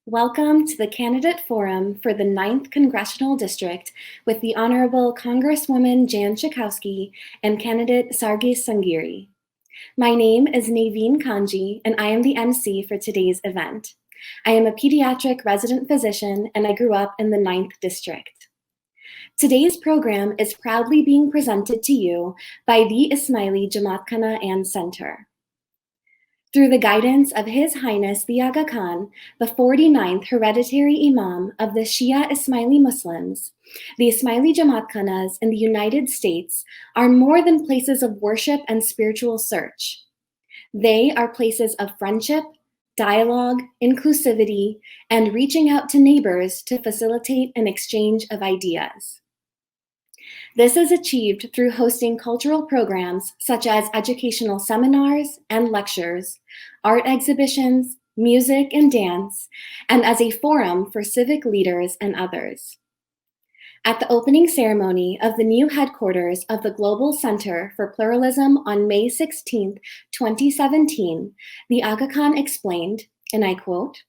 Welcome to the Candidate Forum for the 9th Congressional District with the Honorable Congresswoman Jan Schakowsky and candidate Sargis Sangari. My name is Naveen Kanji, and I am the MC for today's event. I am a pediatric resident physician, and I grew up in the 9th District. Today's program is proudly being presented to you by the Ismaili Jamatkhana and Center. Through the guidance of His Highness the Aga Khan, the 49th hereditary Imam of the Shia Ismaili Muslims, the Ismaili Jamatkhanas in the United States are more than places of worship and spiritual search. They are places of friendship, dialogue, inclusivity, and reaching out to neighbors to facilitate an exchange of ideas. This is achieved through hosting cultural programs such as educational seminars and lectures, art exhibitions, music and dance, and as a forum for civic leaders and others. At the opening ceremony of the new headquarters of the Global Center for Pluralism on May 16, 2017, the Aga Khan explained, and I quote,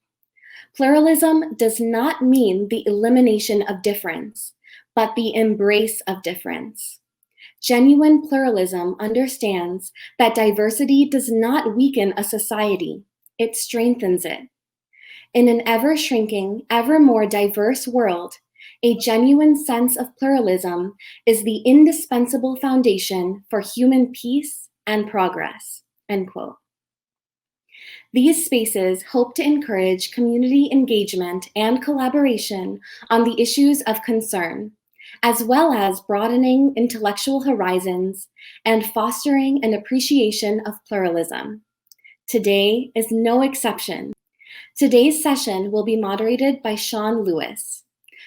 "Pluralism does not mean the elimination of difference, but the embrace of difference. Genuine pluralism understands that diversity does not weaken a society, it strengthens it. In an ever-shrinking, ever more diverse world, a genuine sense of pluralism is the indispensable foundation for human peace and progress," end quote. These spaces hope to encourage community engagement and collaboration on the issues of concern, as well as broadening intellectual horizons and fostering an appreciation of pluralism. Today is no exception. Today's session will be moderated by Sean Lewis.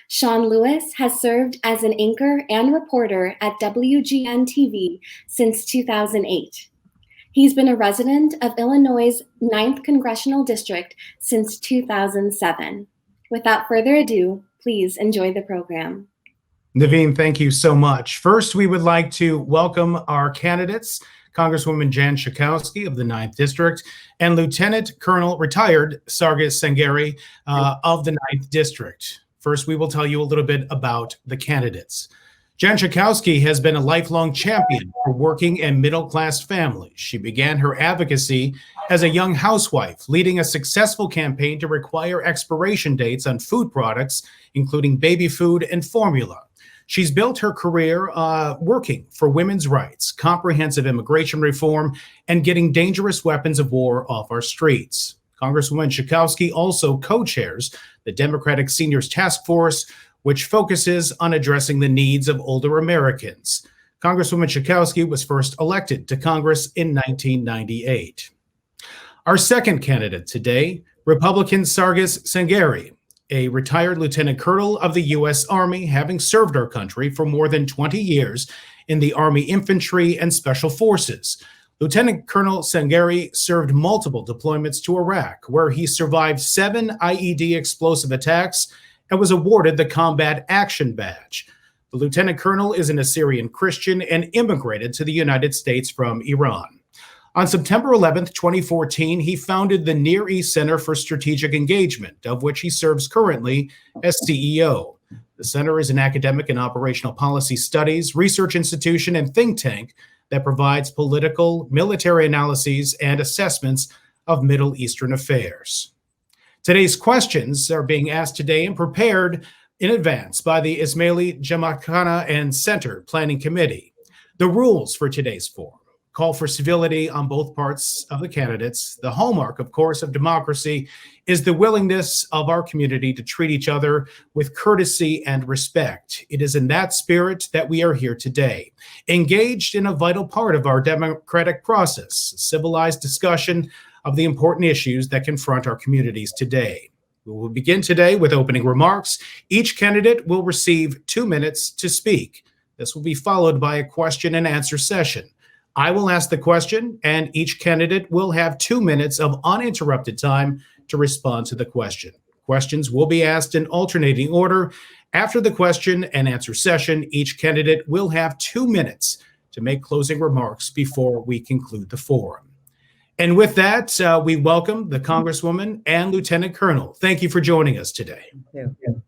Sean Lewis has served as an anchor and reporter at WGN TV since 2008. He's been a resident of Illinois' 9th Congressional District since 2007. Without further ado, please enjoy the program. Naveen, thank you so much. First, we would like to welcome our candidates, Congresswoman Jan Schakowsky of the 9th District and Lieutenant Colonel retired Sargis Sangari of the 9th District. First, we will tell you a little bit about the candidates. Jan Schakowsky has been a lifelong champion for working and middle-class families. She began her advocacy as a young housewife, leading a successful campaign to require expiration dates on food products, including baby food and formula. She's built her career working for women's rights, comprehensive immigration reform, and getting dangerous weapons of war off our streets. Congresswoman Schakowsky also co-chairs the Democratic Seniors Task Force, which focuses on addressing the needs of older Americans. Congresswoman Schakowsky was first elected to Congress in 1998. Our second candidate today, Republican Sargis Sangari, a retired lieutenant colonel of the U.S. Army, having served our country for more than 20 years in the Army Infantry and Special Forces. Lieutenant Colonel Sangari served multiple deployments to Iraq, where he survived 7 IED explosive attacks and was awarded the Combat Action Badge. The lieutenant colonel is an Assyrian Christian and immigrated to the United States from Iran. On September 11, 2014, he founded the Near East Center for Strategic Engagement, of which he serves currently as CEO. The center is an academic and operational policy studies, research institution, and think tank that provides political, military analyses and assessments of Middle Eastern affairs. Today's questions are being asked today and prepared in advance by the Ismaili Jamatkhana and Center Planning Committee. The rules for today's forum call for civility on both parts of the candidates. The hallmark, of course, of democracy is the willingness of our community to treat each other with courtesy and respect. It is in that spirit that we are here today, engaged in a vital part of our democratic process, civilized discussion of the important issues that confront our communities today. We will begin today with opening remarks. Each candidate will receive 2 minutes to speak. This will be followed by a question and answer session. I will ask the question, and each candidate will have 2 minutes of uninterrupted time to respond to the question. Questions will be asked in alternating order. After the question and answer session, each candidate will have 2 minutes to make closing remarks before we conclude the forum. And with that, we welcome the Congresswoman and Lieutenant Colonel. Thank you for joining us today. Thank you.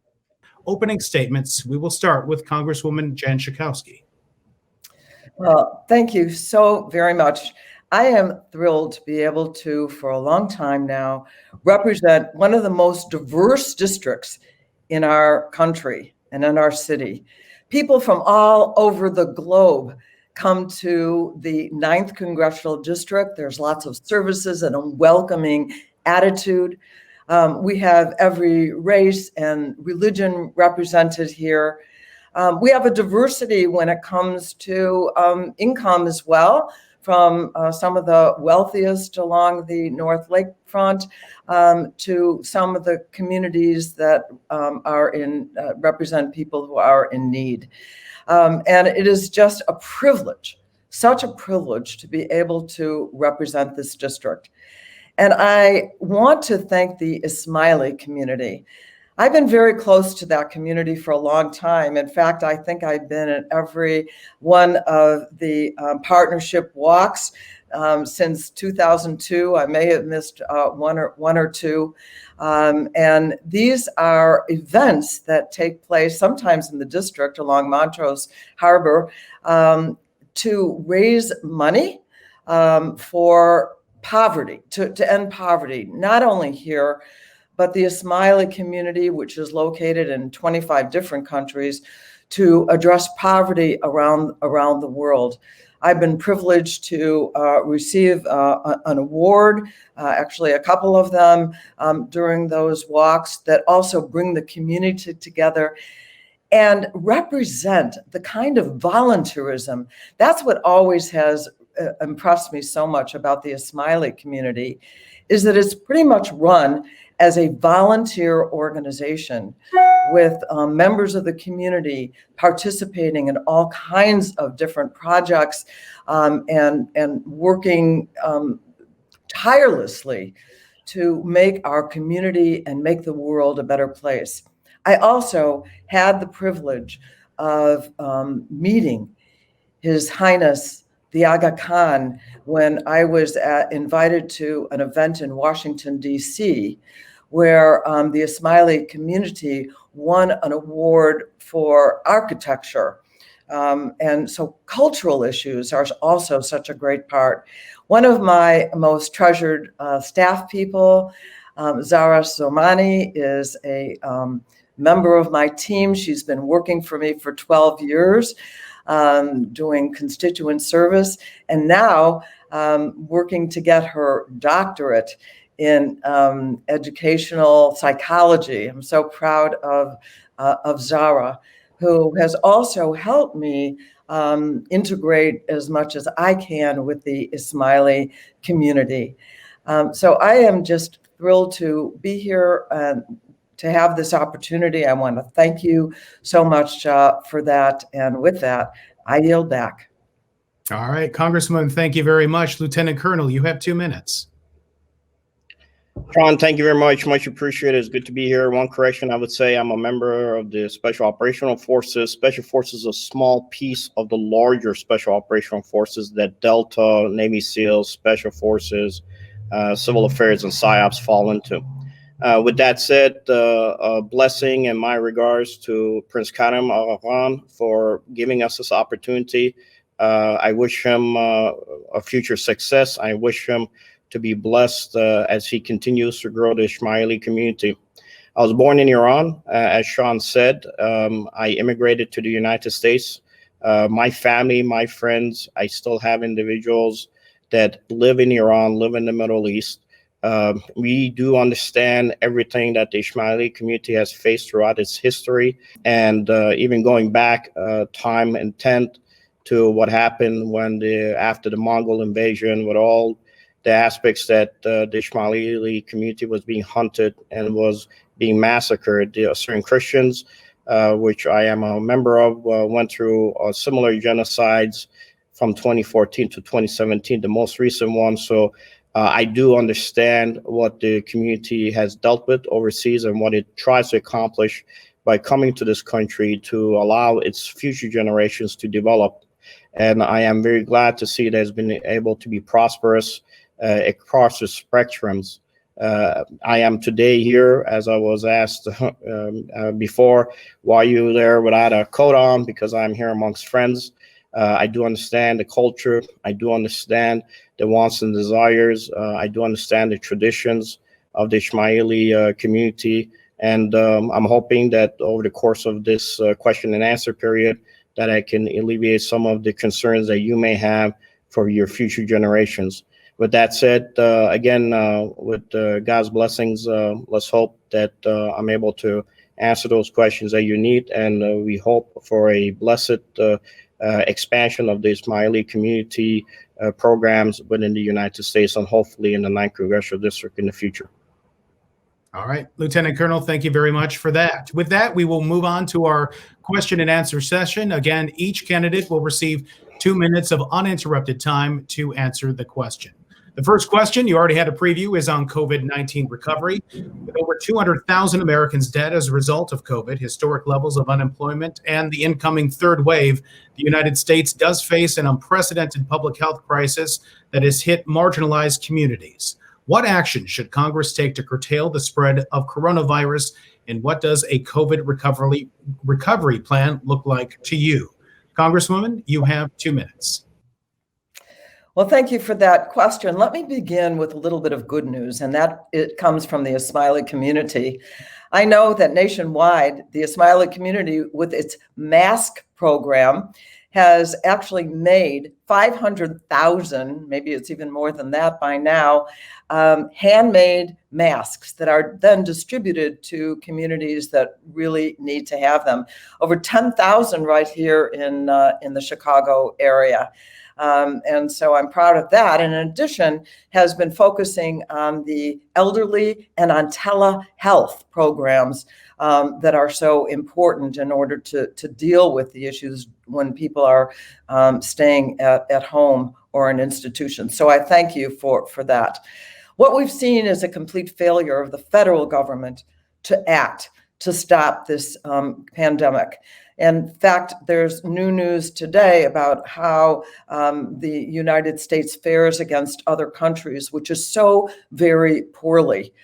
Opening statements, we will start with Congresswoman Jan Schakowsky. Well, thank you so very much. I am thrilled to be able to, for a long time now, represent one of the most diverse districts in our country and in our city. People from all over the globe come to the 9th Congressional District. There's lots of services and a welcoming attitude. We have every race and religion represented here. We have a diversity when it comes to income as well, from some of the wealthiest along the North Lakefront to some of the communities that represent people who are in need. And it is just a privilege, such a privilege to be able to represent this district. And I want to thank the Ismaili community. I've been very close to that community for a long time. In fact, I think I've been at every one of the partnership walks since 2002. I may have missed one or two. And these are events that take place sometimes in the district along Montrose Harbor to raise money for poverty, to end poverty, not only here, but the Ismaili community, which is located in 25 different countries, to address poverty around the world. I've been privileged to receive an award, actually a couple of them, during those walks that also bring the community together and represent the kind of volunteerism. That's what always has impressed me so much about the Ismaili community, is that it's pretty much run as a volunteer organization with members of the community participating in all kinds of different projects and working tirelessly to make our community and make the world a better place. I also had the privilege of meeting His Highness the Aga Khan when I was invited to an event in Washington, D.C., where the Ismaili community won an award for architecture. And so cultural issues are also such a great part. One of my most treasured staff people, Zara Somani, is a member of my team. She's been working for me for 12 years. Doing constituent service, and now working to get her doctorate in educational psychology. I'm so proud of Zara, who has also helped me integrate as much as I can with the Ismaili community. So I am just thrilled to be here and to have this opportunity. I want to thank you so much for that. And with that, I yield back. All right, Congressman, thank you very much. Lieutenant Colonel, you have 2 minutes. Sean, thank you very much. Much appreciated. It's good to be here. One correction, I would say I'm a member of the Special Operational Forces. Special Forces is a small piece of the larger Special Operational Forces that Delta, Navy SEALs, Special Forces, Civil Affairs, and PSYOPs fall into. With that said, a blessing and my regards to Prince Karim Al-Afghan for giving us this opportunity. I wish him a future success. I wish him to be blessed as he continues to grow the Ismaili community. I was born in Iran, as Sean said. I immigrated to the United States. My family, my friends, I still have individuals that live in Iran, live in the Middle East. We do understand everything that the Ismaili community has faced throughout its history, and even going back time and tent to what happened when after the Mongol invasion, with all the aspects that the Ismaili community was being hunted and was being massacred. Certain Christians, which I am a member of, went through similar genocides from 2014 to 2017, the most recent one. So I do understand what the community has dealt with overseas and what it tries to accomplish by coming to this country to allow its future generations to develop. And I am very glad to see it has been able to be prosperous across the spectrums. I am today here, as I was asked before, why are you there without a coat on? Because I'm here amongst friends. I do understand the culture. I do understand the wants and desires. I do understand the traditions of the Ismaili community. And I'm hoping that over the course of this question and answer period, that I can alleviate some of the concerns that you may have for your future generations. With that said, again, with God's blessings, let's hope that I'm able to answer those questions that you need. And we hope for a blessed expansion of the Ismaili community programs within the United States and hopefully in the 9th Congressional District in the future. All right, Lieutenant Colonel, thank you very much for that. With that, we will move on to our question and answer session. Again, each candidate will receive 2 minutes of uninterrupted time to answer the question. The first question, you already had a preview, is on COVID-19 recovery. With over 200,000 Americans dead as a result of COVID, historic levels of unemployment, and the incoming third wave, the United States does face an unprecedented public health crisis that has hit marginalized communities. What action should Congress take to curtail the spread of coronavirus, and what does a COVID recovery plan look like to you? Congresswoman, you have 2 minutes. Well, thank you for that question. Let me begin with a little bit of good news, and that it comes from the Ismaili community. I know that nationwide, the Ismaili community, with its mask program, has actually made 500,000, maybe it's even more than that by now, handmade masks that are then distributed to communities that really need to have them. Over 10,000 right here in the Chicago area. And so I'm proud of that. And in addition, has been focusing on the elderly and on telehealth programs that are so important in order to deal with the issues when people are staying at home or in institutions. So I thank you for that. What we've seen is a complete failure of the federal government to act to stop this pandemic. In fact, there's new news today about how the United States fares against other countries, which is so very poorly.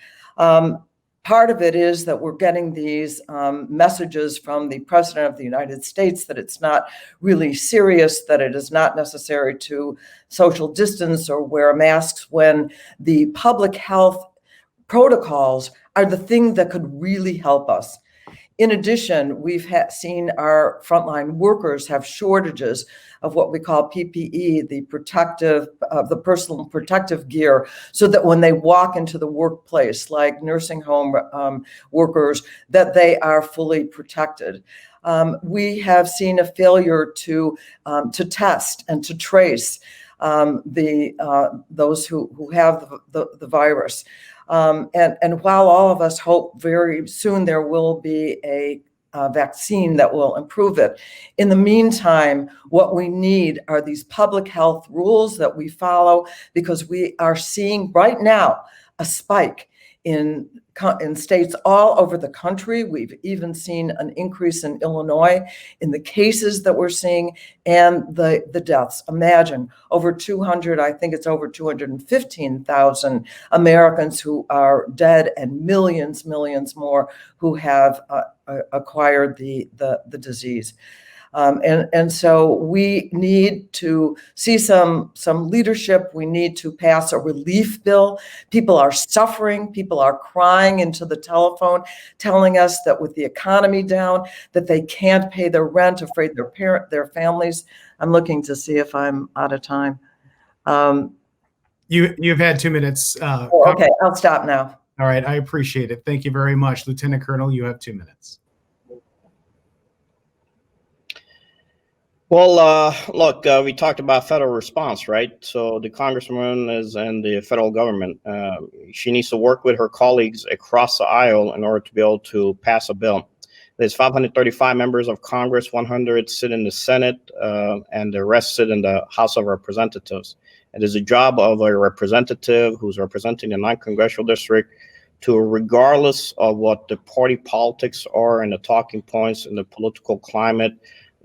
Part of it is that we're getting these messages from the President of the United States that it's not really serious, that it is not necessary to social distance or wear masks, when the public health protocols are the thing that could really help us. In addition, we've seen our frontline workers have shortages of what we call PPE, the personal protective gear, so that when they walk into the workplace, like nursing home workers, that they are fully protected. We have seen a failure to test and to trace those who have the virus. And while all of us hope very soon there will be a vaccine that will improve it, in the meantime, what we need are these public health rules that we follow, because we are seeing right now a spike in states all over the country. We've even seen an increase in Illinois in the cases that we're seeing and the deaths. Imagine over 200, I think it's over 215,000 Americans who are dead, and millions more who have acquired the disease. And so we need to see some leadership. We need to pass a relief bill. People are suffering. People are crying into the telephone, telling us that with the economy down, that they can't pay their rent, afraid their families. I'm looking to see if I'm out of time. You've had 2 minutes. Okay, I'll stop now. All right, I appreciate it. Thank you very much. Lieutenant Colonel, you have 2 minutes. Well, look, we talked about federal response, right? So the Congresswoman is in the federal government. She needs to work with her colleagues across the aisle in order to be able to pass a bill. There's 535 members of Congress, 100 sit in the Senate, and the rest sit in the House of Representatives. It is the job of a representative who's representing the 9th Congressional District to, regardless of what the party politics are and the talking points in the political climate,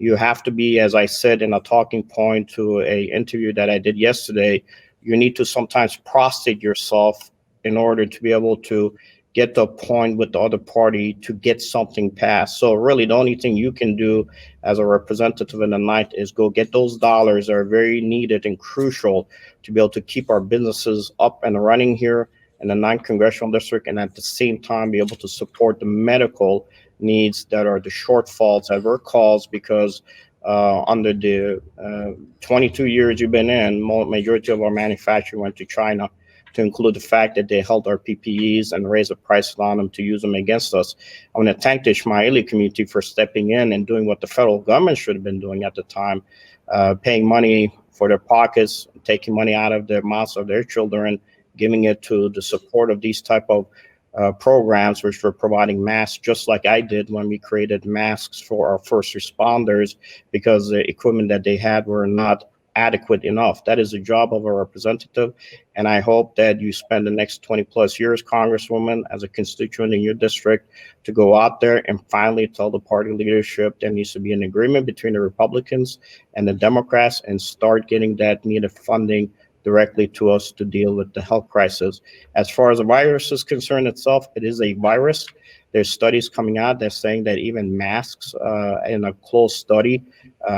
you have to be, as I said in a talking point to an interview that I did yesterday, you need to sometimes prostrate yourself in order to be able to get to a point with the other party to get something passed. So really the only thing you can do as a representative in the ninth is go get those dollars that are very needed and crucial to be able to keep our businesses up and running here in the 9th Congressional District, and at the same time be able to support the medical needs that are the shortfalls that were caused because under the 22 years you've been in, majority of our manufacturing went to China, to include the fact that they held our PPEs and raised the price on them to use them against us. I want to thank the Ismaili community for stepping in and doing what the federal government should have been doing at the time, paying money for their pockets, taking money out of their mouths of their children, giving it to the support of these type of programs, which were providing masks, just like I did when we created masks for our first responders, because the equipment that they had were not adequate enough. That is the job of a representative. And I hope that you spend the next 20 plus years, Congresswoman, as a constituent in your district, to go out there and finally tell the party leadership there needs to be an agreement between the Republicans and the Democrats and start getting that needed funding directly to us to deal with the health crisis. As far as the virus is concerned itself, it is a virus. There's studies coming out that's saying that even masks in a closed study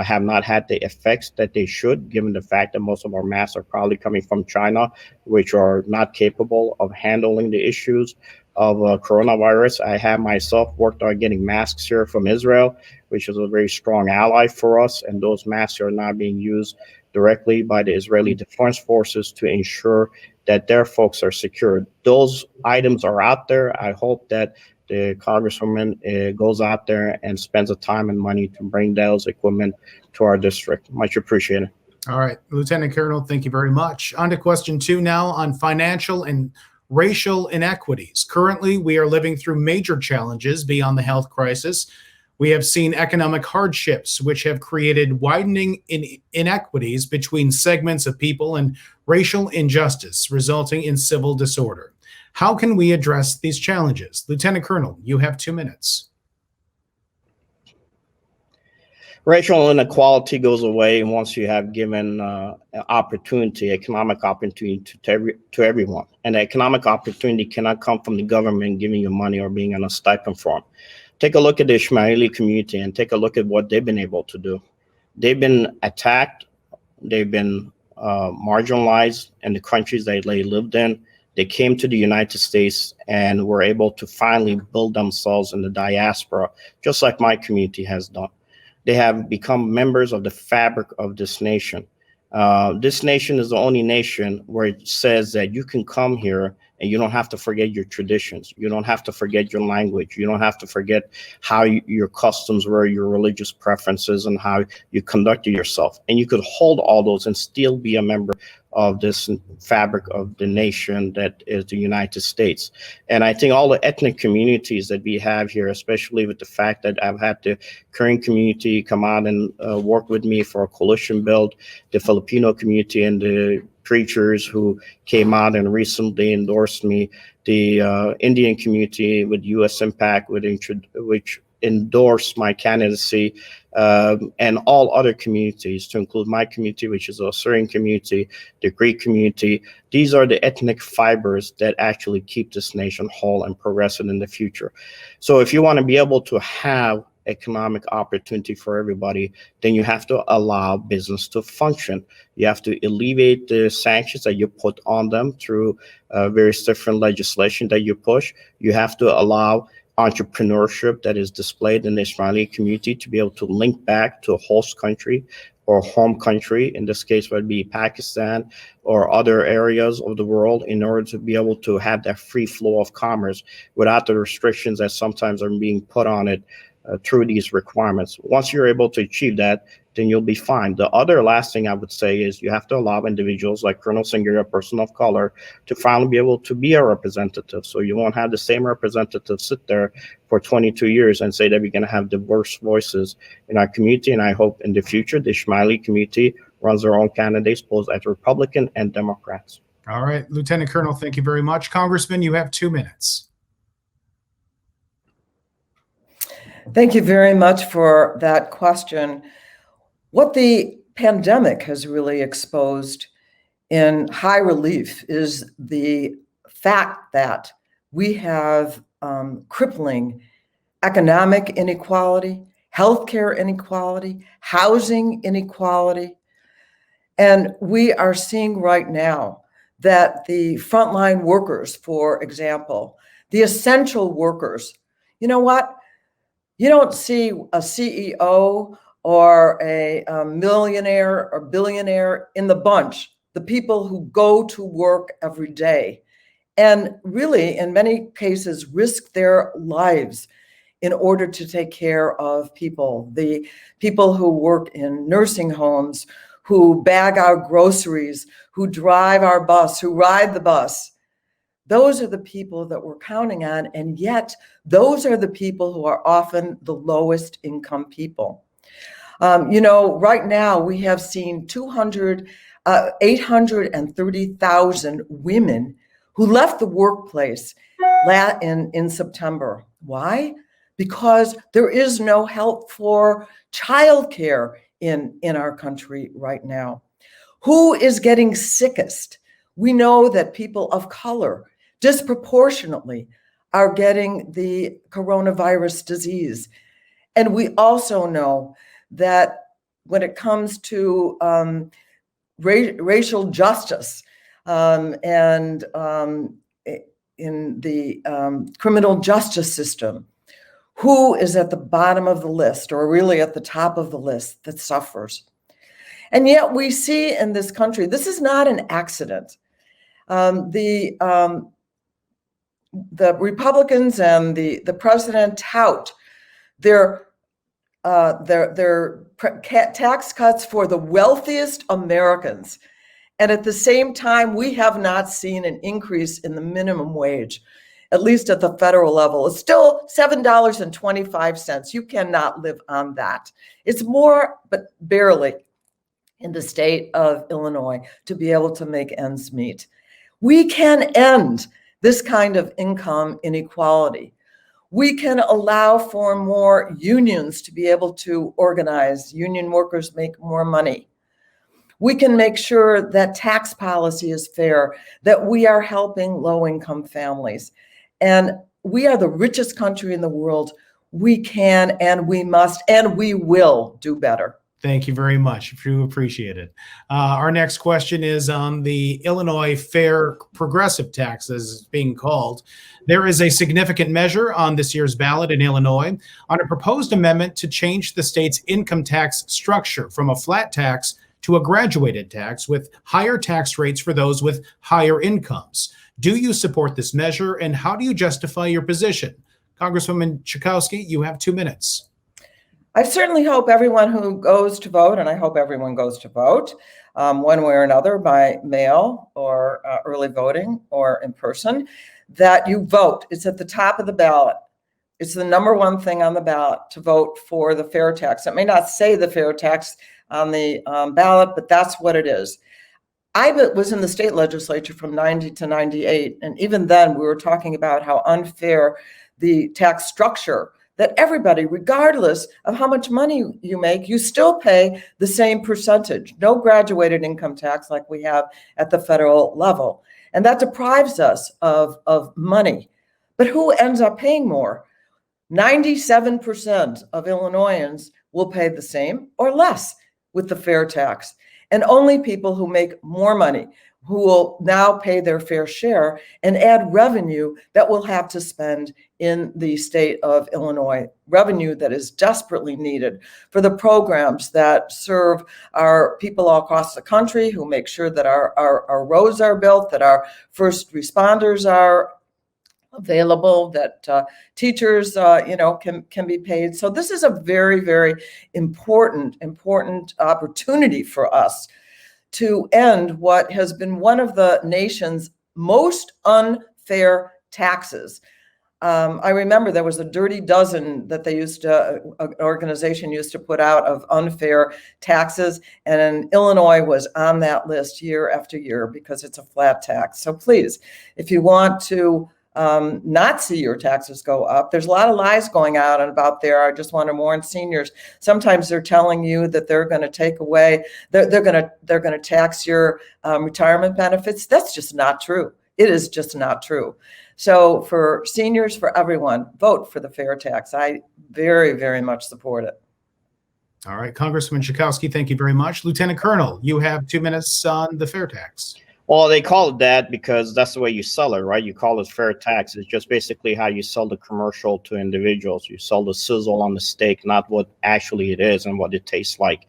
have not had the effects that they should, given the fact that most of our masks are probably coming from China, which are not capable of handling the issues of coronavirus. I have myself worked on getting masks here from Israel, which is a very strong ally for us, and those masks are now being used directly by the Israeli Defense Forces to ensure that their folks are secured. Those items are out there. I hope that the Congresswoman goes out there and spends the time and money to bring those equipment to our district. Much appreciated. All right, Lieutenant Colonel, thank you very much. On to question 2 now on financial and racial inequities. Currently, we are living through major challenges beyond the health crisis. We have seen economic hardships, which have created widening inequities between segments of people and racial injustice, resulting in civil disorder. How can we address these challenges? Lieutenant Colonel, you have 2 minutes. Racial inequality goes away once you have given opportunity, economic opportunity to everyone. And the economic opportunity cannot come from the government giving you money or being on a stipend form. Take a look at the Ismaili community and take a look at what they've been able to do. They've been attacked. They've been marginalized in the countries that they lived in. They came to the United States and were able to finally build themselves in the diaspora, just like my community has done. They have become members of the fabric of this nation. This nation is the only nation where it says that you can come here and you don't have to forget your traditions. You don't have to forget your language. You don't have to forget how your customs were, your religious preferences, and how you conducted yourself. And you could hold all those and still be a member of this fabric of the nation that is the United States. And I think all the ethnic communities that we have here, especially with the fact that I've had the Korean community come out and work with me for a coalition build, the Filipino community and the preachers who came out and recently endorsed me, the Indian community with U.S. Impact, which endorsed my candidacy, and all other communities, to include my community, which is the Syrian community, the Greek community. These are the ethnic fibers that actually keep this nation whole and progressive in the future. So if you want to be able to have economic opportunity for everybody, then you have to allow business to function. You have to alleviate the sanctions that you put on them through various different legislation that you push. You have to allow entrepreneurship that is displayed in the Ismaili community to be able to link back to a host country or home country, in this case would be Pakistan or other areas of the world, in order to be able to have that free flow of commerce without the restrictions that sometimes are being put on it through these requirements. Once you're able to achieve that, then you'll be fine. The other last thing I would say is you have to allow individuals like Colonel Sangari, a person of color, to finally be able to be a representative. So you won't have the same representative sit there for 22 years and say that we're going to have diverse voices in our community. And I hope in the future, the Ismaili community runs their own candidates, both as Republican and Democrats. All right, Lieutenant Colonel, thank you very much. Congressman, you have 2 minutes. Thank you very much for that question. What the pandemic has really exposed in high relief is the fact that we have crippling economic inequality, healthcare inequality, housing inequality. And we are seeing right now that the frontline workers, for example, the essential workers, you know what? You don't see a CEO or a millionaire or billionaire in the bunch, the people who go to work every day and really, in many cases, risk their lives in order to take care of people, the people who work in nursing homes, who bag our groceries, who drive our bus, who ride the bus. Those are the people that we're counting on, and yet those are the people who are often the lowest income people. Right now we have seen 830,000 women who left the workplace in September. Why? Because there is no help for childcare in our country right now. Who is getting sickest? We know that people of color disproportionately are getting the coronavirus disease. And we also know that when it comes to racial justice and in the criminal justice system, who is at the bottom of the list, or really at the top of the list, that suffers? And yet we see in this country, this is not an accident. The Republicans and the president tout their tax cuts for the wealthiest Americans. And at the same time, we have not seen an increase in the minimum wage, at least at the federal level. It's still $7.25. You cannot live on that. It's more, but barely, in the state of Illinois to be able to make ends meet. We can end this kind of income inequality. We can allow for more unions to be able to organize. Union workers make more money. We can make sure that tax policy is fair, that we are helping low-income families. And we are the richest country in the world. We can and we must and we will do better. Thank you very much. I do appreciate it. Our next question is on the Illinois Fair Progressive Tax, as it's being called. There is a significant measure on this year's ballot in Illinois on a proposed amendment to change the state's income tax structure from a flat tax to a graduated tax with higher tax rates for those with higher incomes. Do you support this measure, and how do you justify your position? Congresswoman Schakowsky, you have 2 minutes. I certainly hope everyone who goes to vote, and I hope everyone goes to vote one way or another by mail or early voting or in person, that you vote. It's at the top of the ballot. It's the number one thing on the ballot to vote for the fair tax. It may not say the fair tax on the ballot, but that's what it is. I was in the state legislature from 90 to 98, and even then we were talking about how unfair the tax structure, that everybody, regardless of how much money you make, you still pay the same percentage. No graduated income tax like we have at the federal level. And that deprives us of money. But who ends up paying more? 97% of Illinoisans will pay the same or less with the fair tax. And only people who make more money, who will now pay their fair share and add revenue that we'll have to spend in the state of Illinois, revenue that is desperately needed for the programs that serve our people all across the country, who make sure that our roads are built, that our first responders are available, that teachers can be paid. So this is a very, very important opportunity for us to end what has been one of the nation's most unfair taxes. I remember there was a dirty dozen that an organization used to put out of unfair taxes, and Illinois was on that list year after year because it's a flat tax. So please, if you want to not see your taxes go up. There's a lot of lies going out and about there. I just want to warn seniors. Sometimes they're telling you that they're going to take away, they're going to tax your retirement benefits. That's just not true. It is just not true. So for seniors, for everyone, vote for the fair tax. I very, very much support it. All right, Congresswoman Schakowsky, thank you very much. Lieutenant Colonel, you have 2 minutes on the fair tax. Well, they call it that because that's the way you sell it, right? You call it fair tax. It's just basically how you sell the commercial to individuals. You sell the sizzle on the steak, not what actually it is and what it tastes like.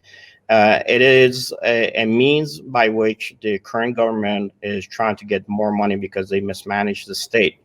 It is a means by which the current government is trying to get more money because they mismanage the state.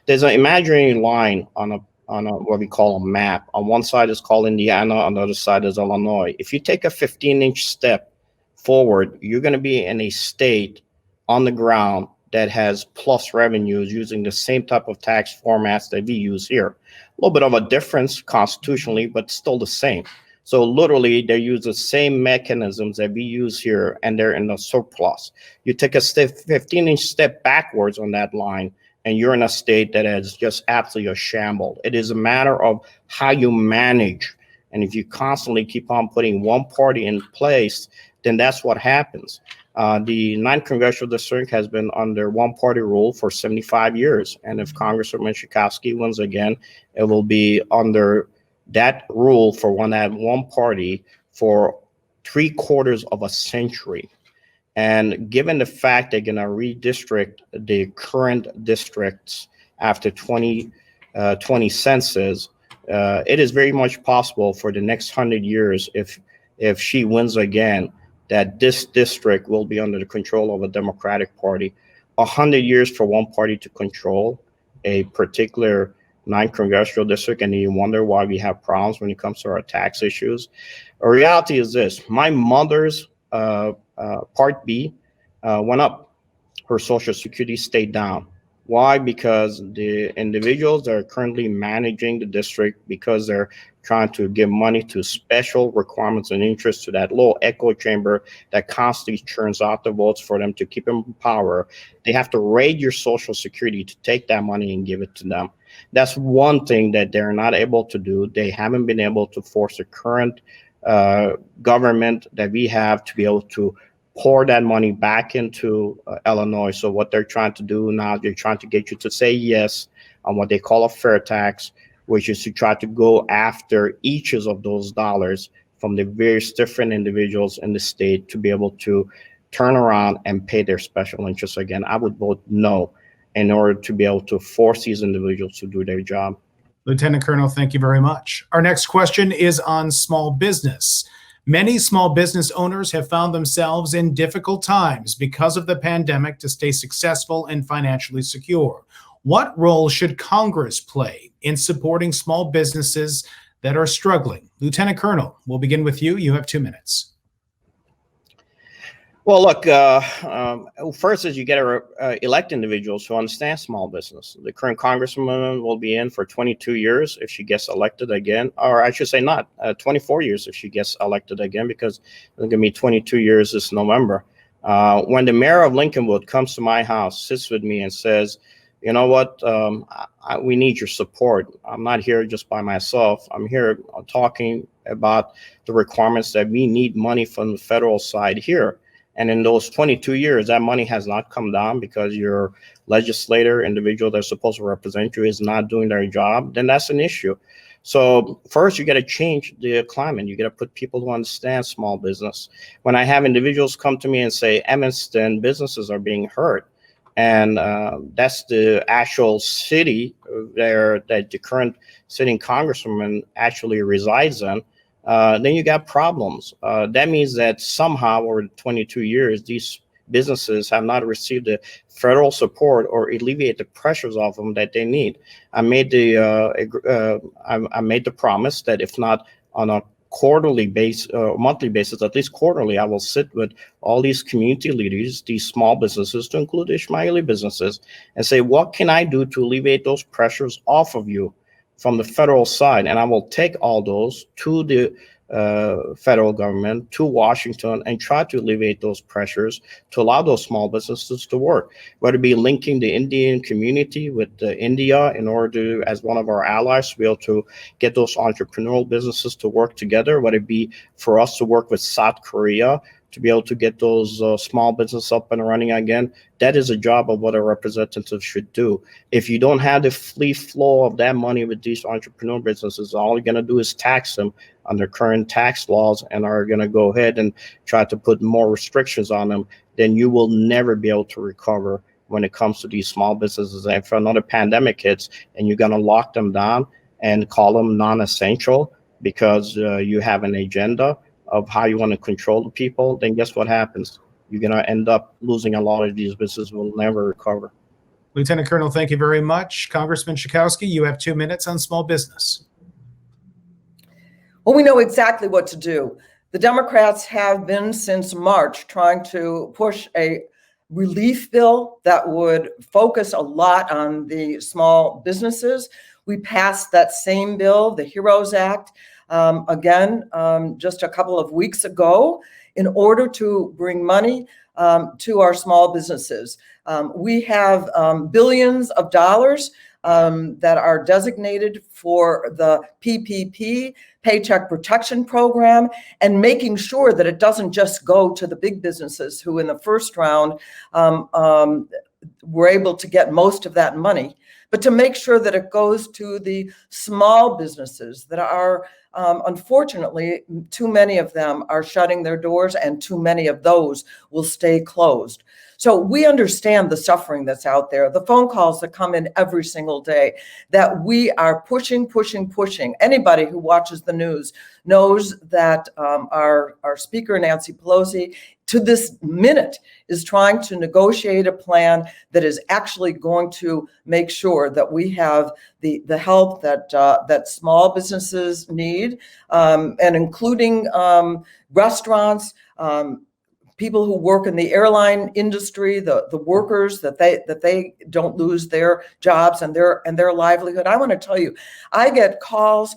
There's an imaginary line on a what we call a map. On one side is called Indiana, on the other side is Illinois. If you take a 15-inch step forward, you're going to be in a state on the ground that has plus revenues using the same type of tax formats that we use here. A little bit of a difference constitutionally, but still the same. So literally, they use the same mechanisms that we use here, and they're in the surplus. You take a 15-inch step backwards on that line, and you're in a state that is just absolutely a shamble. It is a matter of how you manage. And if you constantly keep on putting one party in place, then that's what happens. The 9th Congressional District has been under one-party rule for 75 years. And if Congresswoman Schakowsky wins again, it will be under that rule for one party for 3/4 of a century. And given the fact they're going to redistrict the current districts after 2020 census, it is very much possible for the next 100 years, if she wins again, that this district will be under the control of a Democratic Party. 100 years for one party to control a particular 9th Congressional District, and you wonder why we have problems when it comes to our tax issues. The reality is this: my mother's Part B went up. Her Social Security stayed down. Why? Because the individuals that are currently managing the district, because they're trying to give money to special requirements and interests to that little echo chamber that constantly churns out the votes for them to keep them in power, they have to raid your Social Security to take that money and give it to them. That's one thing that they're not able to do. They haven't been able to force the current government that we have to be able to pour that money back into Illinois. So what they're trying to do now, they're trying to get you to say yes on what they call a fair tax, which is to try to go after each of those dollars from the various different individuals in the state to be able to turn around and pay their special interests again. I would vote no in order to be able to force these individuals to do their job. Lieutenant Colonel, thank you very much. Our next question is on small business. Many small business owners have found themselves in difficult times because of the pandemic to stay successful and financially secure. What role should Congress play in supporting small businesses that are struggling? Lieutenant Colonel, we'll begin with you. You have 2 minutes. Well, look, first is you got to elect individuals who understand small business. The current Congresswoman will be in for 22 years if she gets elected again, or I should say not, 24 years if she gets elected again, because it's going to be 22 years this November. When the mayor of Lincolnwood comes to my house, sits with me and says, you know what, we need your support. I'm not here just by myself. I'm here talking about the requirements that we need money from the federal side here. And in those 22 years, that money has not come down because your legislator, individual that's supposed to represent you, is not doing their job, then that's an issue. So first, you got to change the climate. You got to put people who understand small business. When I have individuals come to me and say, Evanston businesses are being hurt, and that's the actual city there that the current sitting congresswoman actually resides in, then you got problems. That means that somehow over 22 years, these businesses have not received the federal support or alleviate the pressures off them that they need. I made the promise that if not on a quarterly basis, monthly basis, at least quarterly, I will sit with all these community leaders, these small businesses, to include Ismaili businesses, and say, what can I do to alleviate those pressures off of you from the federal side? And I will take all those to the federal government to Washington and try to alleviate those pressures to allow those small businesses to work, whether it be linking the Indian community with India in order to, as one of our allies, to be able to get those entrepreneurial businesses to work together, whether it be for us to work with South Korea to be able to get those small businesses up and running again. That is a job of what a representative should do. If you don't have the free flow of that money with these entrepreneur businesses, all you're going to do is tax them under current tax laws and are going to go ahead and try to put more restrictions on them, then you will never be able to recover when it comes to these small businesses. And if another pandemic hits and you're going to lock them down and call them non-essential because you have an agenda of how you want to control the people, then guess what happens? You're going to end up losing a lot of these businesses will never recover. Lieutenant Colonel, thank you very much. Congressman Schakowsky, you have 2 minutes on small business. Well, we know exactly what to do. The Democrats have been since March trying to push a relief bill that would focus a lot on the small businesses. We passed that same bill, the HEROES Act, just a couple of weeks ago in order to bring money to our small businesses. We have billions of dollars that are designated for the PPP, Paycheck Protection Program, and making sure that it doesn't just go to the big businesses who in the first round were able to get most of that money, but to make sure that it goes to the small businesses that are, unfortunately, too many of them are shutting their doors and too many of those will stay closed. So we understand the suffering that's out there, the phone calls that come in every single day, that we are pushing. Anybody who watches the news knows that our Speaker, Nancy Pelosi, to this minute is trying to negotiate a plan that is actually going to make sure that we have the help that small businesses need, and including restaurants, people who work in the airline industry, the workers, that they don't lose their jobs and their livelihood. I want to tell you, I get calls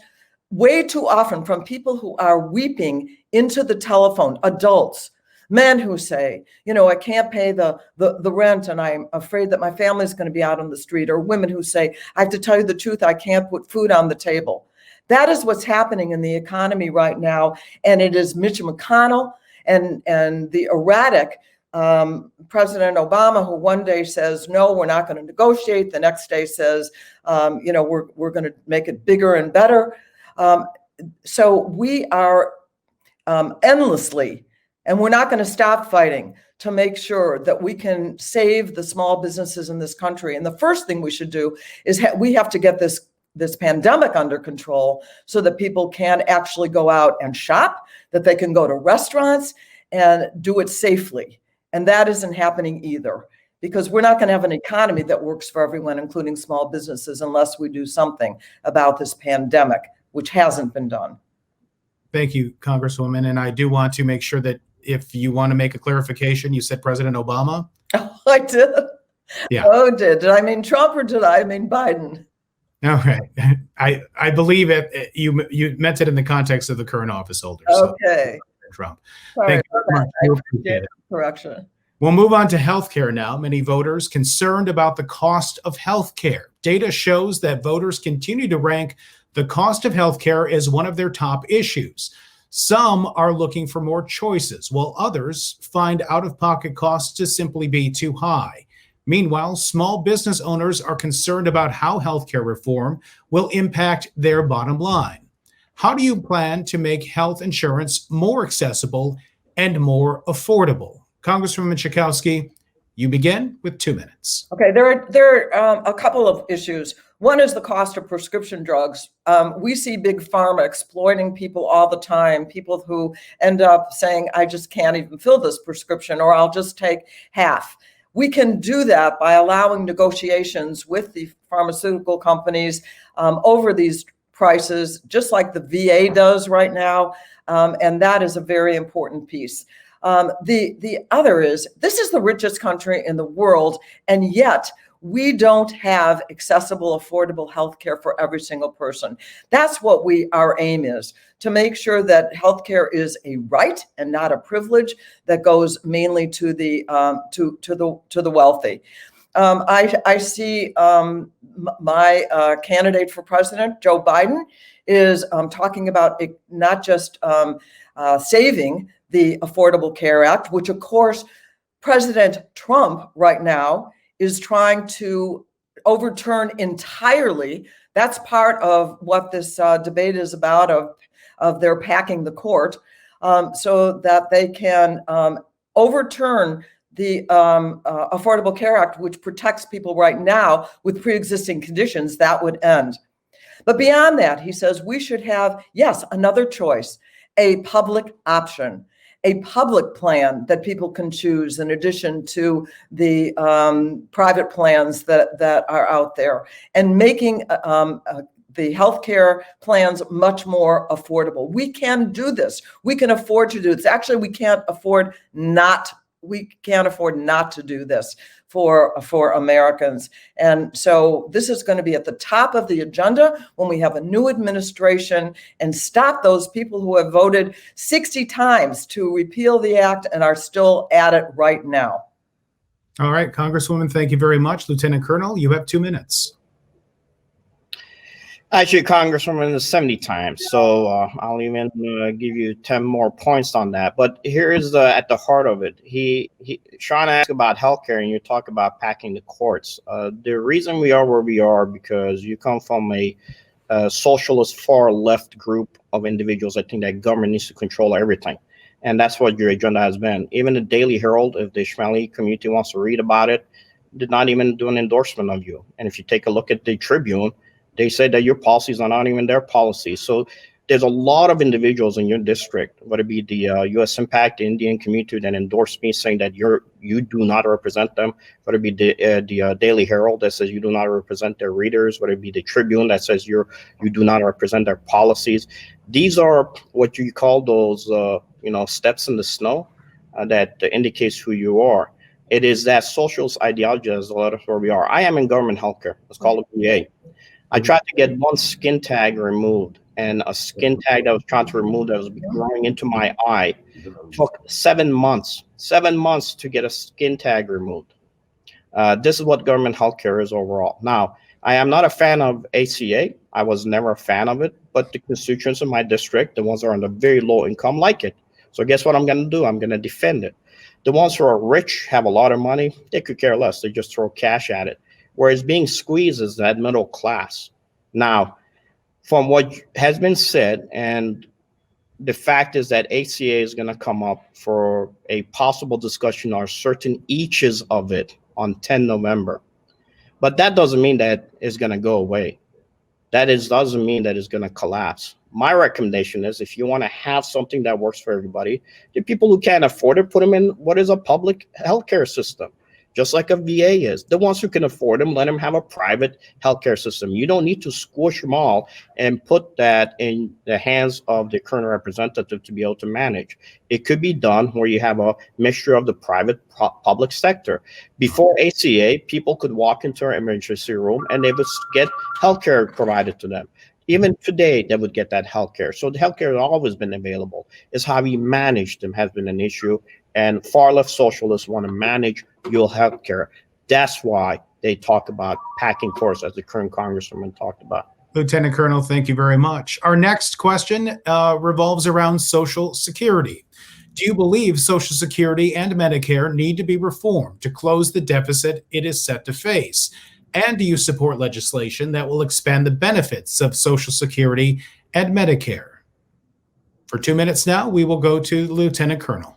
way too often from people who are weeping into the telephone, adults, men who say, I can't pay the rent and I'm afraid that my family's going to be out on the street, or women who say, I have to tell you the truth, I can't put food on the table. That is what's happening in the economy right now. And it is Mitch McConnell and the erratic President Obama, who one day says, no, we're not going to negotiate. The next day says, we're going to make it bigger and better. So we are endlessly, and we're not going to stop fighting to make sure that we can save the small businesses in this country. And the first thing we should do is we have to get this pandemic under control so that people can actually go out and shop, that they can go to restaurants and do it safely. And that isn't happening either, because we're not going to have an economy that works for everyone, including small businesses, unless we do something about this pandemic, which hasn't been done. Thank you, Congresswoman. And I do want to make sure that if you want to make a clarification, you said President Obama? Oh, I did? Yeah. Oh, did I mean Trump or did I mean Biden? All right. I believe it. You meant it in the context of the current office holder. Okay. So, Trump. Sorry Thank you about very much. that. We I appreciate it. Correction. We'll move on to healthcare now. Many voters concerned about the cost of healthcare. Data shows that voters continue to rank the cost of healthcare as one of their top issues. Some are looking for more choices, while others find out-of-pocket costs to simply be too high. Meanwhile, small business owners are concerned about how healthcare reform will impact their bottom line. How do you plan to make health insurance more accessible and more affordable? Congresswoman Schakowsky, you begin with 2 minutes. Okay, there are a couple of issues. One is the cost of prescription drugs. We see big pharma exploiting people all the time, people who end up saying, I just can't even fill this prescription, or I'll just take half. We can do that by allowing negotiations with the pharmaceutical companies over these prices, just like the VA does right now. And that is a very important piece. The other is, this is the richest country in the world, and yet we don't have accessible, affordable healthcare for every single person. That's what our aim is, to make sure that healthcare is a right and not a privilege that goes mainly to the wealthy. I see my candidate for president, Joe Biden, is talking about not just saving the Affordable Care Act, which of course President Trump right now is trying to overturn entirely. That's part of what this debate is about, of their packing the court, so that they can overturn the Affordable Care Act, which protects people right now with pre-existing conditions. That would end. But beyond that, he says we should have, yes, another choice, a public option, a public plan that people can choose in addition to the private plans that are out there, and making the healthcare plans much more affordable. We can do this. We can afford to do this. Actually, we can't afford not to do this for Americans. And so this is going to be at the top of the agenda when we have a new administration, and stop those people who have voted 60 times to repeal the act and are still at it right now. All right, Congresswoman, thank you very much. Lieutenant Colonel, you have 2 minutes. Actually, Congresswoman, is 70 times, so I'll even give you 10 more points on that. But here is at the heart of it. Sean asked about healthcare, and you talk about packing the courts. The reason we are where we are because you come from a socialist far left group of individuals that think that government needs to control everything, and that's what your agenda has been. Even the Daily Herald, if the Ismaili community wants to read about it, did not even do an endorsement of you. And if you take a look at the Tribune, they say that your policies are not even their policies. So there's a lot of individuals in your district, whether it be the U.S. Impact, the Indian community, that endorse me, saying that you do not represent them, whether it be the Daily Herald that says you do not represent their readers, whether it be the Tribune that says you do not represent their policies. These are what you call those steps in the snow that indicates who you are. It is that socialist ideology as a lot of where we are. I am in government healthcare. It's called a VA. I tried to get one skin tag removed, and a skin tag that was trying to remove that was growing into my eye took 7 months. 7 months to get a skin tag removed. This is what government healthcare is overall. Now, I am not a fan of ACA. I was never a fan of it, but the constituents in my district, the ones that are on the very low income, like it. So guess what I'm going to do? I'm going to defend it. The ones who are rich, have a lot of money, they could care less. They just throw cash at it. Whereas being squeezed is that middle class. Now, from what has been said, and the fact is that ACA is going to come up for a possible discussion on certain eaches of it on 10 November. But that doesn't mean that it's going to go away. Doesn't mean that it's going to collapse. My recommendation is, if you want to have something that works for everybody, the people who can't afford it, put them in what is a public healthcare system. Just like a VA is. The ones who can afford them, let them have a private healthcare system. You don't need to squish them all and put that in the hands of the current representative to be able to manage. It could be done where you have a mixture of the private public sector. Before ACA, people could walk into an emergency room and they would get healthcare provided to them. Even today, they would get that healthcare. So the healthcare has always been available. It's how we manage them has been an issue. And far left socialists want to manage your healthcare. That's why they talk about packing courts, as the current Congresswoman talked about. Lieutenant Colonel, thank you very much. Our next question revolves around Social Security. Do you believe Social Security and Medicare need to be reformed to close the deficit it is set to face? And do you support legislation that will expand the benefits of Social Security and Medicare? For 2 minutes now, we will go to the Lieutenant Colonel.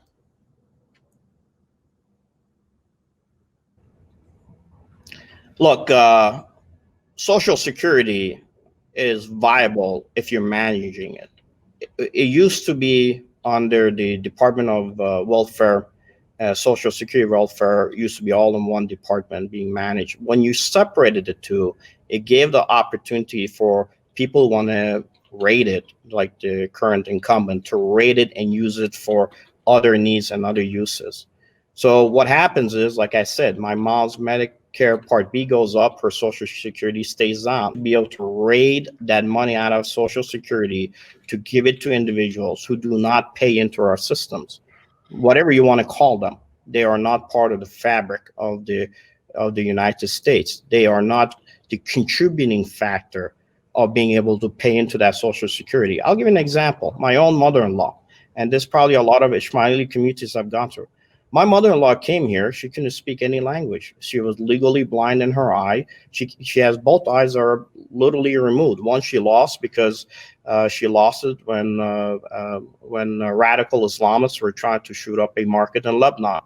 Look, Social Security is viable if you're managing it. It used to be under the Department of Welfare. Social Security welfare used to be all in one department being managed. When you separated the two, it gave the opportunity for people who want to rate it, like the current incumbent, to rate it and use it for other needs and other uses. So what happens is, like I said, my mom's Part B goes up, her Social Security stays down. Be able to raid that money out of Social Security to give it to individuals who do not pay into our systems, whatever you want to call them. They are not part of the fabric of the United States. They are not the contributing factor of being able to pay into that Social Security. I'll give you an example. My own mother-in-law, and this probably a lot of Ismaili communities have gone through. My mother-in-law came here. She couldn't speak any language. She was legally blind in her eye. She has both eyes are literally removed. One she lost because she lost it when radical Islamists were trying to shoot up a market in Lebanon,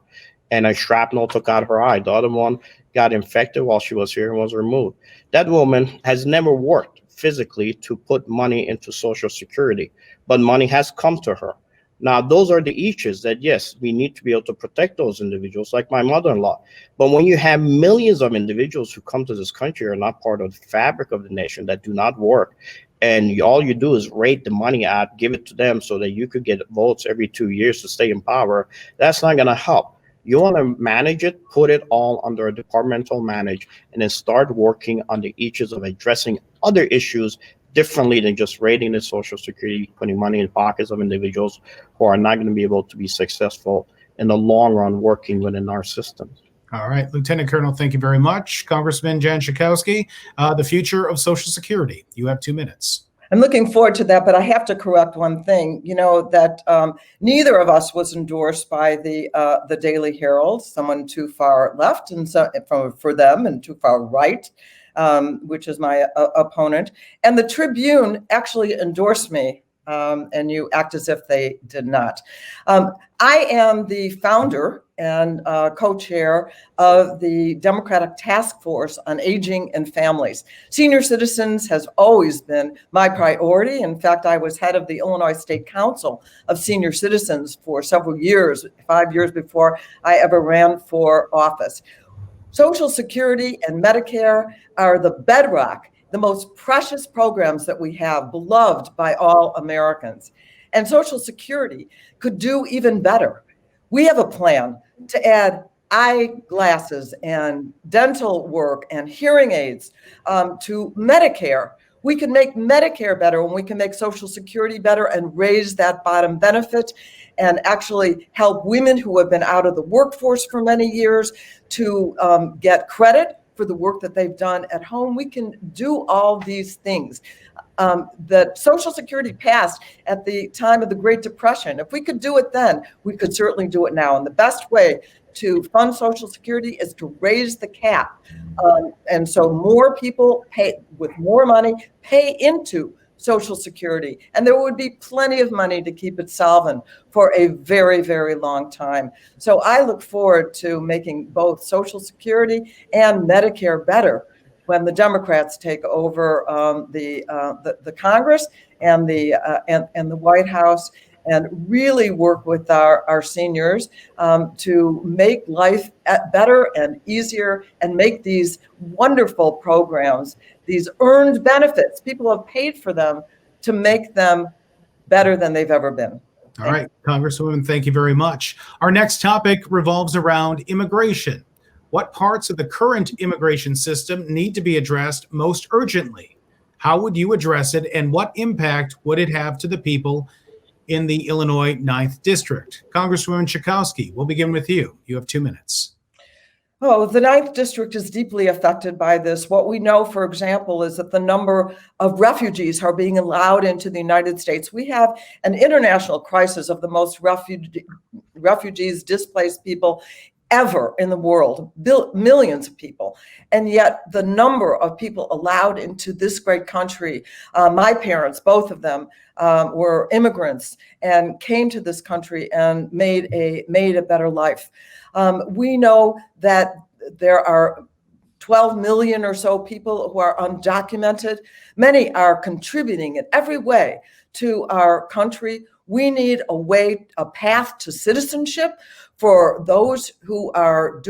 and a shrapnel took out her eye. The other one got infected while she was here and was removed. That woman has never worked physically to put money into Social Security, but money has come to her. Now, those are the issues that, yes, we need to be able to protect those individuals, like my mother-in-law. But when you have millions of individuals who come to this country are not part of the fabric of the nation, that do not work, and all you do is rate the money out, give it to them so that you could get votes every 2 years to stay in power, that's not going to help. You want to manage it, put it all under a departmental manage, and then start working on the issues of addressing other issues differently than just raiding the Social Security, putting money in the pockets of individuals who are not going to be able to be successful in the long run working within our system. All right, Lieutenant Colonel, thank you very much. Congressman Jan Schakowsky, the future of Social Security. You have 2 minutes. I'm looking forward to that, but I have to correct one thing. You know that neither of us was endorsed by the Daily Herald, someone too far left and so for them, and too far right, which is my opponent. And the Tribune actually endorsed me, and you act as if they did not. I am the founder and co-chair of the Democratic Task Force on Aging and Families. Senior citizens has always been my priority. In fact, I was head of the Illinois State Council of Senior Citizens for several years, 5 years before I ever ran for office. Social Security and Medicare are the bedrock, the most precious programs that we have, beloved by all Americans. And Social Security could do even better. We have a plan to add eyeglasses and dental work and hearing aids to Medicare. We can make Medicare better when we can make Social Security better and raise that bottom benefit and actually help women who have been out of the workforce for many years to get credit for the work that they've done at home. We can do all these things. That Social Security passed at the time of the Great Depression. If we could do it then, we could certainly do it now. And the best way to fund Social Security is to raise the cap. And so more people pay with more money, pay into Social Security, and there would be plenty of money to keep it solvent for a very, very long time. So I look forward to making both Social Security and Medicare better when the Democrats take over the Congress and the White House, and really work with our seniors to make life better and easier, and make these wonderful programs, these earned benefits, people have paid for them, to make them better than they've ever been. All right, Congresswoman, thank you very much. Our next topic revolves around immigration. What parts of the current immigration system need to be addressed most urgently? How would you address it, and what impact would it have to the people in the Illinois 9th District? Congresswoman Schakowsky, we'll begin with you. You have 2 minutes. Oh, the 9th District is deeply affected by this. What we know, for example, is that the number of refugees are being allowed into the United States. We have an international crisis of the most refugees, displaced people ever in the world, millions of people. And yet the number of people allowed into this great country, my parents, both of them, were immigrants and came to this country and made a better life. We know that there are 12 million or so people who are undocumented. Many are contributing in every way to our country, We need a path to citizenship for those who are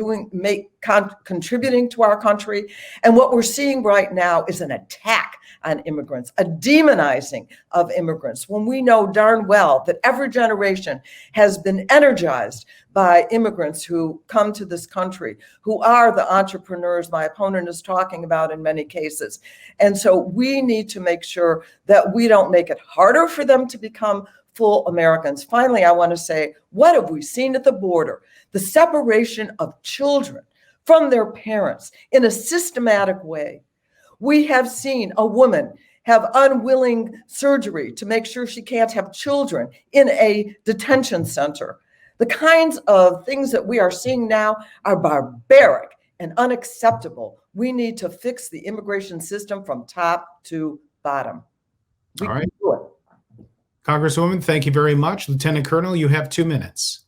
contributing to our country. And what we're seeing right now is an attack on immigrants, a demonizing of immigrants, when we know darn well that every generation has been energized by immigrants who come to this country, who are the entrepreneurs my opponent is talking about in many cases. And so we need to make sure that we don't make it harder for them to become full Americans. Finally, I want to say, what have we seen at the border? The separation of children from their parents in a systematic way. We have seen a woman have unwilling surgery to make sure she can't have children in a detention center. The kinds of things that we are seeing now are barbaric and unacceptable. We need to fix the immigration system from top to bottom. We All right. can do it. Congresswoman, thank you very much. Lieutenant Colonel, you have 2 minutes.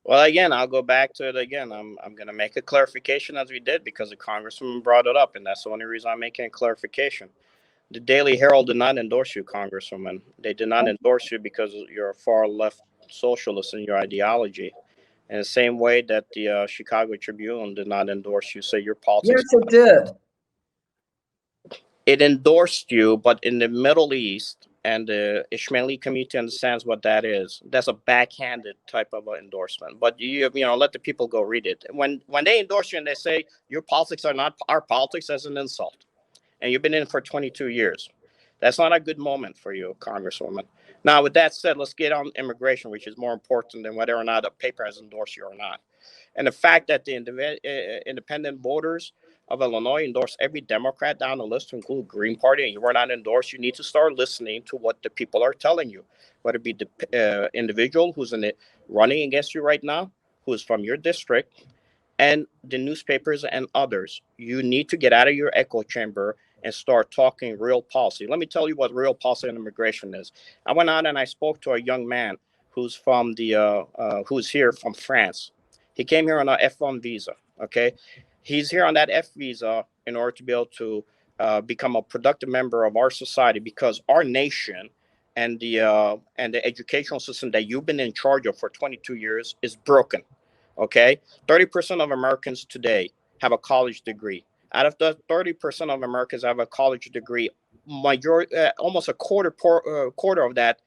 Well, again, I'll go back to it again. I'm going to make a clarification as we did because the Congresswoman brought it up, and that's the only reason I'm making a clarification. The Daily Herald did not endorse you, Congresswoman. They did not endorse you because you're a far left socialist in your ideology. In the same way that the Chicago Tribune did not endorse you, say your politics. Yes, it did. It endorsed you, but in the Middle East, and the Ismaili community understands what that is. That's a backhanded type of endorsement. But you know, let the people go read it. When they endorse you and they say your politics are not our politics, as an insult, and you've been in for 22 years, that's not a good moment for you, Congresswoman. Now, with that said, let's get on immigration, which is more important than whether or not a paper has endorsed you or not. And the fact that the independent voters of Illinois endorse every Democrat down the list to include Green Party, and you were not endorsed, you need to start listening to what the people are telling you, whether it be the individual who's running against you right now, who is from your district, and the newspapers and others. You need to get out of your echo chamber and start talking real policy. Let me tell you what real policy on immigration is. I went out and I spoke to a young man who's from who's here from France. He came here on a F1 visa, okay? He's here on that F visa in order to be able to become a productive member of our society, because our nation and the educational system that you've been in charge of for 22 years is broken. Okay, 30% of Americans today have a college degree. Out of the 30% of Americans have a college degree, almost a quarter of that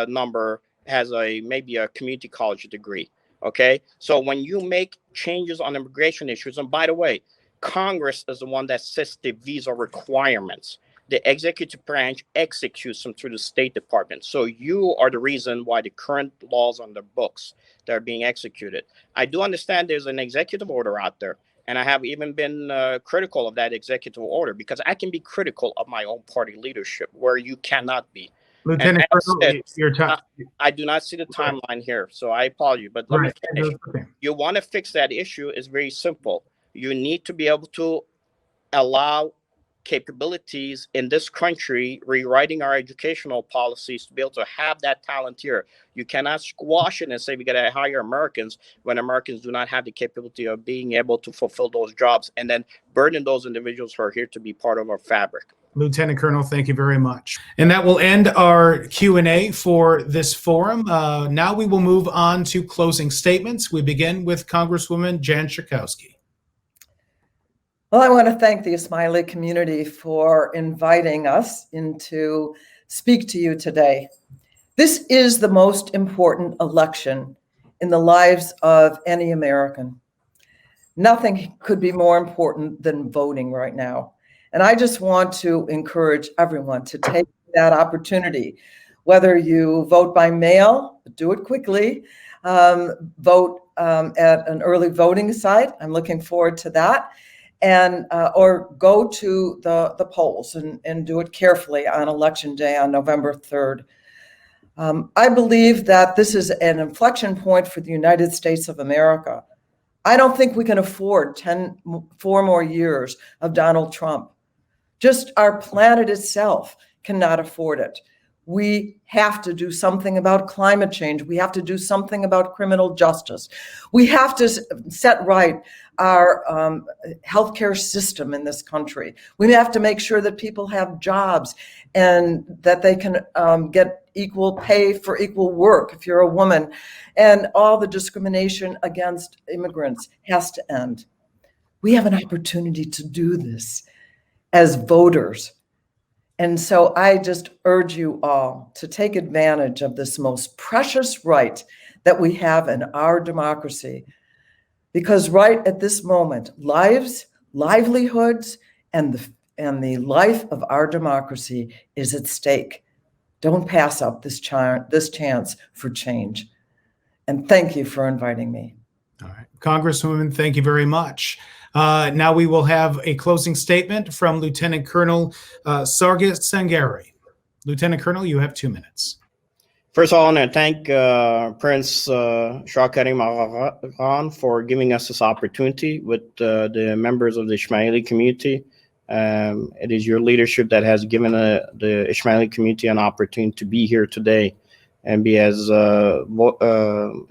number has maybe a community college degree. Okay, so when you make changes on immigration issues, and by the way, Congress is the one that sets the visa requirements. The executive branch executes them through the State Department. So you are the reason why the current laws on the books that are being executed. I do understand there's an executive order out there, and I have even been critical of that executive order, because I can be critical of my own party leadership where you cannot be. Lieutenant Colonel, your time. I do not see the timeline here, so I apologize. But let me finish. You want to fix that issue is very simple. You need to be able to allow capabilities in this country, rewriting our educational policies to be able to have that talent here. You cannot squash it and say we got to hire Americans when Americans do not have the capability of being able to fulfill those jobs, and then burden those individuals who are here to be part of our fabric. Lieutenant Colonel, thank you very much. And that will end our Q&A for this forum. Now we will move on to closing statements. We begin with Congresswoman Jan Schakowsky. Well, I want to thank the Ismaili community for inviting us in to speak to you today. This is the most important election in the lives of any American. Nothing could be more important than voting right now. And I just want to encourage everyone to take that opportunity, whether you vote by mail, do it quickly, vote at an early voting site. I'm looking forward to that. And or go to the polls and do it carefully on Election Day on November 3rd. I believe that this is an inflection point for the United States of America. I don't think we can afford 4 more years of Donald Trump. Just our planet itself cannot afford it. We have to do something about climate change. We have to do something about criminal justice. We have to set right our healthcare system in this country. We have to make sure that people have jobs and that they can get equal pay for equal work if you're a woman. And all the discrimination against immigrants has to end. We have an opportunity to do this as voters. And so I just urge you all to take advantage of this most precious right that we have in our democracy. Because right at this moment, lives, livelihoods, and the life of our democracy is at stake. Don't pass up this chance for change. And thank you for inviting me. All right. Congresswoman, thank you very much. Now we will have a closing statement from Lieutenant Colonel Sargis Sangari. Lieutenant Colonel, you have 2 minutes. First of all, I want to thank Prince Schakowsky for giving us this opportunity with the members of the Ismaili community. It is your leadership that has given the Ismaili community an opportunity to be here today and be as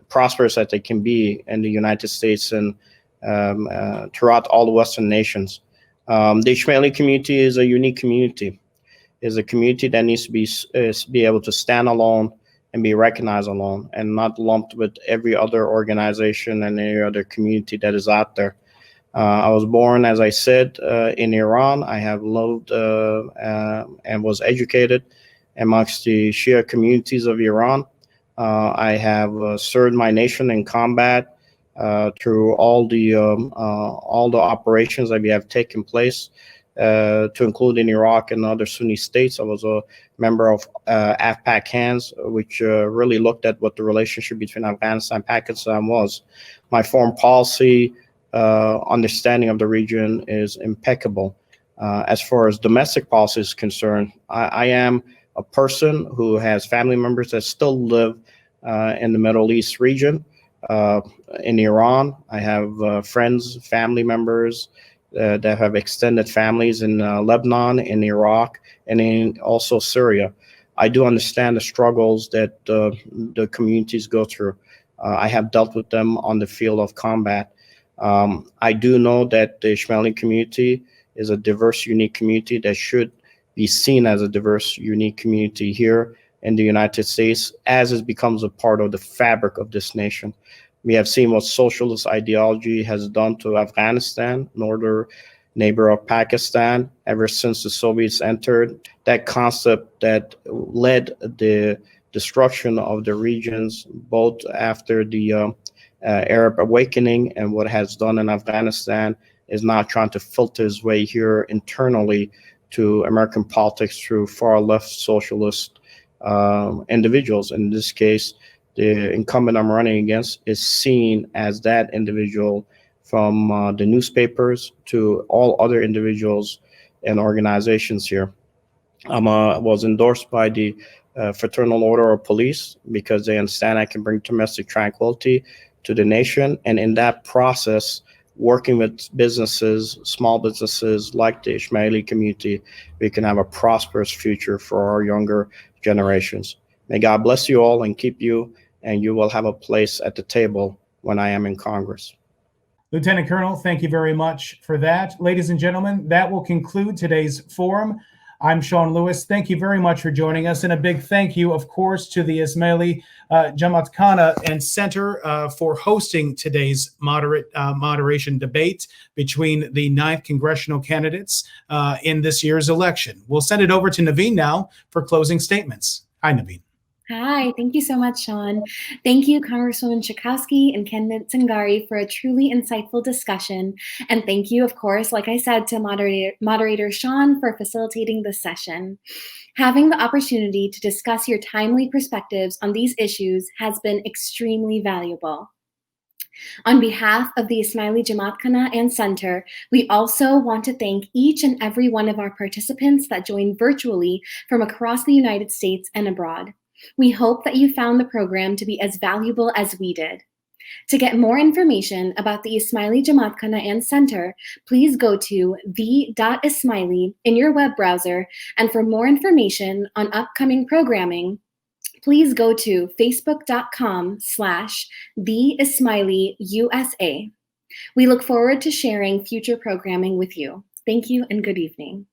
prosperous as they can be in the United States and throughout all the Western nations. The Ismaili community is a unique community. It's a community that needs to be able to stand alone and be recognized alone and not lumped with every other organization and any other community that is out there. I was born, as I said, in Iran. I have lived and was educated amongst the Shia communities of Iran. I have served my nation in combat through all the operations that we have taken place, to include in Iraq and other Sunni states. I was a member of AFPAC Hands, which really looked at what the relationship between Afghanistan and Pakistan was. My foreign policy understanding of the region is impeccable. As far as domestic policy is concerned, I am a person who has family members that still live in the Middle East region. In Iran, I have friends, family members that have extended families in Lebanon, in Iraq, and in also Syria. I do understand the struggles that the communities go through. I have dealt with them on the field of combat. I do know that the Ismaili community is a diverse, unique community that should be seen as a diverse, unique community here in the United States as it becomes a part of the fabric of this nation. We have seen what socialist ideology has done to Afghanistan, northern neighbor of Pakistan, ever since the Soviets entered. That concept that led the destruction of the regions, both after the Arab awakening and what has done in Afghanistan, is now trying to filter its way here internally to American politics through far left socialist individuals. In this case, the incumbent I'm running against is seen as that individual from the newspapers to all other individuals and organizations here. I was endorsed by the Fraternal Order of Police because they understand I can bring domestic tranquility to the nation. And in that process, working with businesses, small businesses like the Ismaili community, we can have a prosperous future for our younger generations. May God bless you all and keep you, and you will have a place at the table when I am in Congress. Lieutenant Colonel, thank you very much for that. Ladies and gentlemen, that will conclude today's forum. I'm Sean Lewis. Thank you very much for joining us. And a big thank you, of course, to the Ismaili Jamatkhana and Center for hosting today's moderation debate between the 9th Congressional candidates in this year's election. We'll send it over to Naveen now for closing statements. Hi, Naveen. Hi, thank you so much, Sean. Thank you, Congresswoman Schakowsky and candidate Sangari, for a truly insightful discussion. And thank you, of course, like I said, to moderator Sean for facilitating this session. Having the opportunity to discuss your timely perspectives on these issues has been extremely valuable. On behalf of the Ismaili Jamatkhana and Center, we also want to thank each and every one of our participants that joined virtually from across the United States and abroad. We hope that you found the program to be as valuable as we did. To get more information about the Ismaili Jamatkhana and Center, please go to the.ismaili in your web browser, and for more information on upcoming programming, please go to facebook.com/theismailiusa. We look forward to sharing future programming with you. Thank you and good evening.